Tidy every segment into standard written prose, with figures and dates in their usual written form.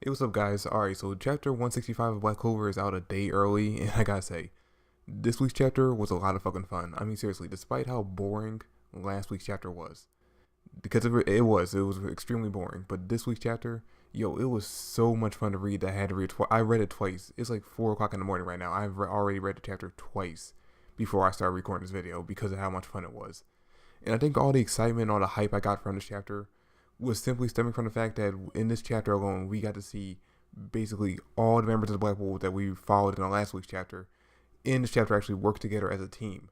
Hey, what's up, guys? Alright, so chapter 165 of Black Clover is out a day early, and I gotta say, this week's chapter was a lot of fucking fun. I mean, seriously, despite how boring last week's chapter was, because it was extremely boring, but this week's chapter, yo, it was so much fun to read that I had to read it twice. I read it twice. It's like 4 o'clock in the morning right now. Already read the chapter twice before I started recording this video because of how much fun it was. And I think all the excitement, all the hype I got from this chapter was simply stemming from the fact that in this chapter alone, we got to see basically all the members of the Black Wolves that we followed in the last week's chapter in this chapter actually work together as a team.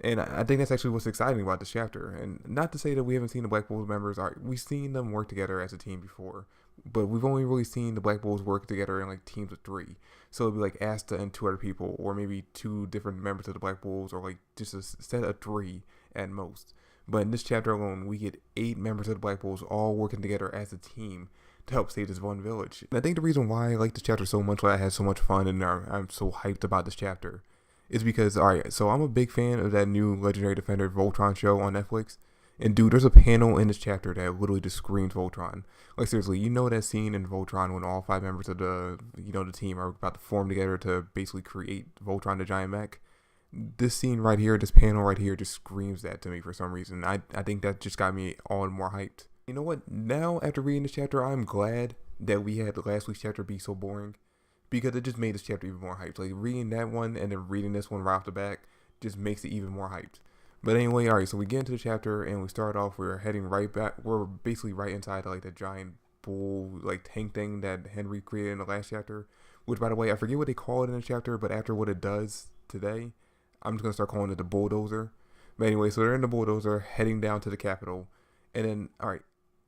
And I think that's actually what's exciting about this chapter. And not to say that we haven't seen the Black Wolves members, we've seen them work together as a team before, but we've only really seen the Black Wolves work together in like teams of 3. So it'd be like Asta and 2 other people, or maybe 2 different members of the Black Wolves, or like just a set of 3 at most. But in this chapter alone, we get 8 members of the Black Wolves all working together as a team to help save this one village. And I think the reason why I like this chapter so much, why I had so much fun, and I'm so hyped about this chapter, is because, alright, so I'm a big fan of that new Legendary Defender Voltron show on Netflix. And dude, there's a panel in this chapter that literally just screams Voltron. Like seriously, you know that scene in Voltron when all 5 members of the team are about to form together to basically create Voltron the giant mech? This scene right here, this panel right here just screams that to me for some reason. I think that just got me all the more hyped. You know what? Now, after reading this chapter, I'm glad that we had last week's chapter be so boring, because it just made this chapter even more hyped. Like, reading that one and then reading this one right off the back just makes it even more hyped. But anyway, alright, so we get into the chapter and we start off, we're heading right back, we're basically right inside like the giant bull, like tank thing that Henry created in the last chapter. Which, by the way, I forget what they call it in the chapter, but after what it does today, I'm just going to start calling it the bulldozer. But anyway, so they're in the bulldozer heading down to the capital. And then, alright,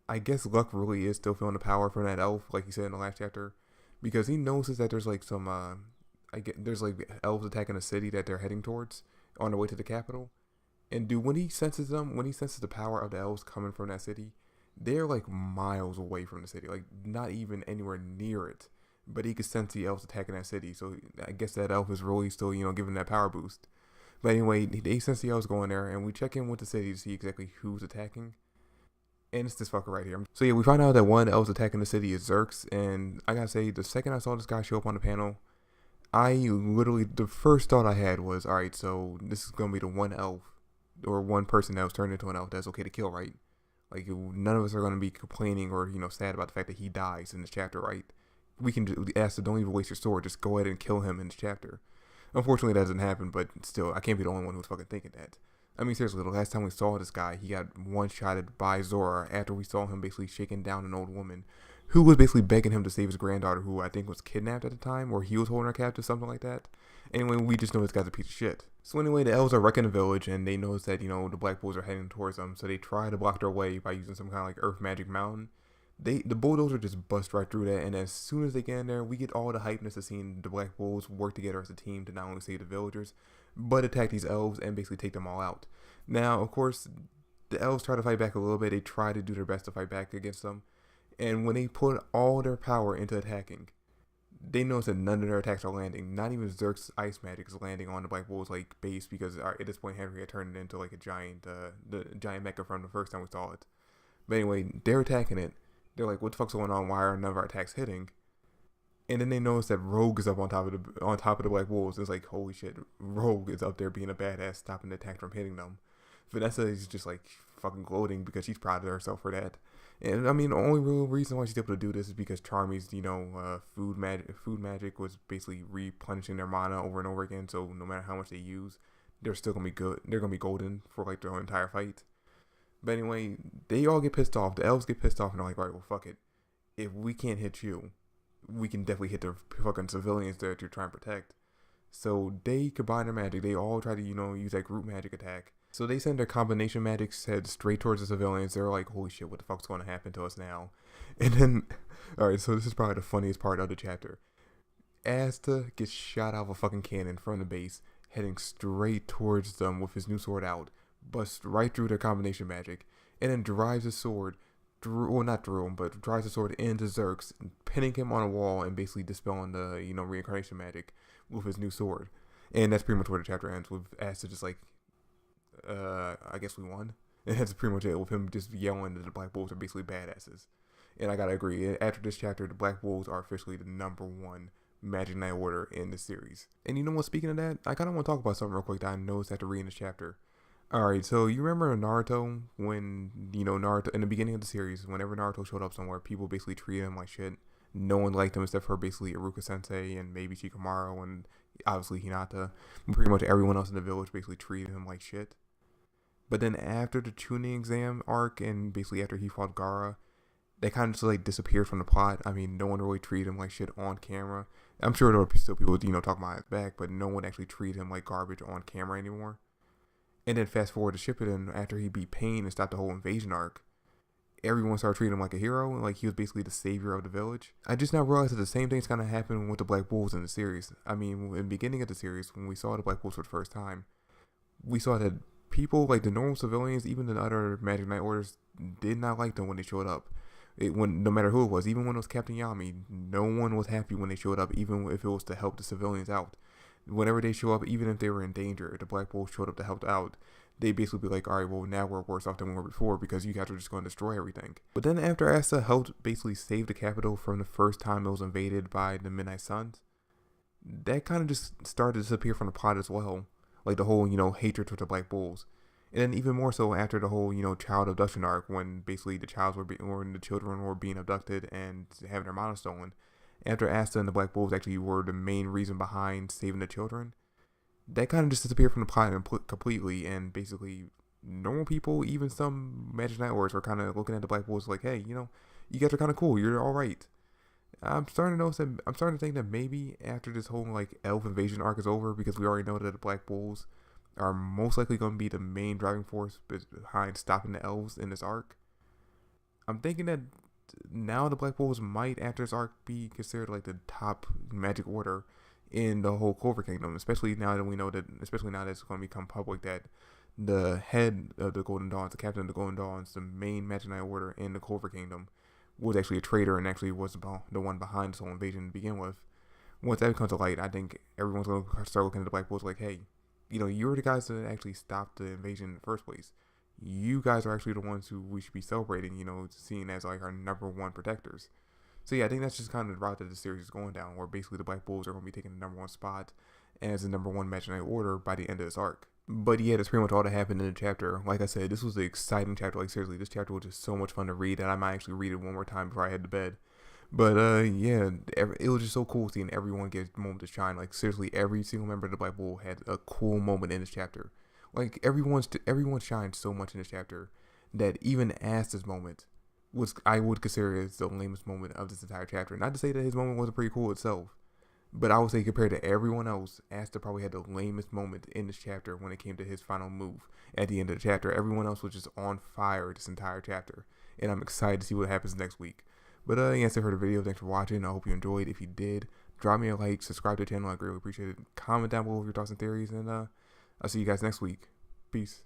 I guess Luck really is still feeling the power from that elf, like he said in the last chapter. Because he notices that there's like there's like elves attacking a city that they're heading towards on their way to the capital. And dude, when he senses the power of the elves coming from that city, they're like miles away from the city, like not even anywhere near it. But he could sense the elves attacking that city, so I guess that elf is really still, giving that power boost. But anyway, they sense the elves going there, and we check in with the city to see exactly who's attacking. And it's this fucker right here. So yeah, we find out that one of the elves attacking the city is Zerx, and I gotta say, the second I saw this guy show up on the panel, the first thought I had was, alright, so this is gonna be the one elf, or one person that was turned into an elf that's okay to kill, right? Like, none of us are gonna be complaining or, sad about the fact that he dies in this chapter, right? We can ask to don't even waste your sword, just go ahead and kill him in this chapter. Unfortunately, that doesn't happen, but still, I can't be the only one who's fucking thinking that. I mean, seriously, the last time we saw this guy, he got one-shotted by Zora after we saw him basically shaking down an old woman who was basically begging him to save his granddaughter, who I think was kidnapped at the time, or he was holding her captive, something like that. Anyway, we just know this guy's a piece of shit. So anyway, the elves are wrecking the village, and they notice that, the Black Bulls are heading towards them, so they try to block their way by using some kind of like earth magic mountain. The bulldozer just bust right through that, and as soon as they get in there, we get all the hypeness of seeing the Black Wolves work together as a team to not only save the villagers, but attack these elves and basically take them all out. Now, of course, the elves try to fight back a little bit. They try to do their best to fight back against them, and when they put all their power into attacking, they notice that none of their attacks are landing. Not even Zerx's ice magic is landing on the Black Wolves like base, because at this point Henry had turned it into like a giant, the giant mecha from the first time we saw it. But anyway, they're attacking it. They're like, what the fuck's going on? Why are none of our attacks hitting? And then they notice that Rogue is up on top of the Black Wolves. It's like, holy shit, Rogue is up there being a badass, stopping the attack from hitting them. Vanessa is just like fucking gloating because she's proud of herself for that. And I mean, the only real reason why she's able to do this is because Charmy's, food magic was basically replenishing their mana over and over again. So no matter how much they use, they're still gonna be good. They're gonna be golden for like their entire fight. But anyway, they all get pissed off. The elves get pissed off and they're like, right, well, fuck it. If we can't hit you, we can definitely hit the fucking civilians that you're trying to protect. So they combine their magic. They all try to, use that group magic attack. So they send their combination magic head straight towards the civilians. They're like, holy shit, what the fuck's going to happen to us now? And then, alright, so this is probably the funniest part of the chapter. Asta gets shot out of a fucking cannon from the base, heading straight towards them with his new sword out, busts right through their combination magic, and then drives his sword not through him, but drives the sword into Zerx, pinning him on a wall and basically dispelling the, reincarnation magic with his new sword. And that's pretty much where the chapter ends, with Asta just like, I guess we won. And that's pretty much it, with him just yelling that the Black Bulls are basically badasses. And I gotta agree, after this chapter, the Black Wolves are officially the #1 Magic Knight Order in the series. And you know what, speaking of that, I kind of want to talk about something real quick that I noticed after reading this chapter. Alright, so you remember Naruto when, Naruto, in the beginning of the series, whenever Naruto showed up somewhere, people basically treated him like shit. No one liked him except for basically Iruka Sensei and maybe Shikamaru and obviously Hinata. Pretty much everyone else in the village basically treated him like shit. But then after the Chunin exam arc and basically after he fought Gaara, they kind of just like disappeared from the plot. I mean, no one really treated him like shit on camera. I'm sure there were still people, talking behind his back, but no one actually treated him like garbage on camera anymore. And then fast forward to Shippuden, after he beat Pain and stopped the whole invasion arc, everyone started treating him like a hero, like he was basically the savior of the village. I just now realized that the same thing's kind of happened with the Black Wolves in the series. I mean, in the beginning of the series, when we saw the Black Wolves for the first time, we saw that people, like the normal civilians, even the other Magic Knight orders, did not like them when they showed up. No matter who it was, even when it was Captain Yami, no one was happy when they showed up, even if it was to help the civilians out. Whenever they show up, even if they were in danger, if the Black Wolves showed up to help out, they basically be like, alright, well, now we're worse off than we were before because you guys are just going to destroy everything. But then after Asta helped basically save the capital from the first time it was invaded by the Midnight Suns, that kind of just started to disappear from the plot as well. Like the whole, hatred for the Black Wolves. And then even more so after the whole, child abduction arc, when basically the children were being abducted and having their mana stolen. After Asta and the Black Wolves actually were the main reason behind saving the children, that kind of just disappeared from the plot completely, and basically normal people, even some Magic Knight Orders, were kind of looking at the Black Wolves like, hey, you guys are kind of cool, you're alright. I'm starting to think that maybe after this whole like elf invasion arc is over, because we already know that the Black Wolves are most likely going to be the main driving force behind stopping the elves in this arc. I'm thinking that now the Black Wolves might, after this arc, be considered like the top magic order in the whole Clover Kingdom, especially now that it's going to become public that the head of the Golden Dawns, the captain of the Golden Dawns, the main Magic Knight Order in the Clover Kingdom, was actually a traitor and actually was the one behind this whole invasion to begin with. Once that comes to light, I think everyone's going to start looking at the Black Wolves like, hey, you're the guys that actually stopped the invasion in the first place. You guys are actually the ones who we should be celebrating, seen as like our #1 protectors. So yeah, I think that's just kind of the route that the series is going down, where basically the Black Wolves are going to be taking the #1 spot as the #1 Magic Knight Order by the end of this arc. But yeah, that's pretty much all that happened in the chapter. Like I said, this was an exciting chapter. Like seriously, this chapter was just so much fun to read that I might actually read it one more time before I head to bed. But yeah, it was just so cool seeing everyone get a moment to shine. Like seriously, every single member of the Black Wolf had a cool moment in this chapter. Like everyone shined so much in this chapter that even Asta's moment I would consider as the lamest moment of this entire chapter. Not to say that his moment wasn't pretty cool itself, but I would say compared to everyone else, Asta probably had the lamest moment in this chapter when it came to his final move at the end of the chapter. Everyone else was just on fire this entire chapter, and I'm excited to see what happens next week. But yeah, that's it for the video. Thanks for watching. I hope you enjoyed. If you did, drop me a like, subscribe to the channel. I greatly appreciate it. Comment down below with your thoughts and theories, and I'll see you guys next week. Peace.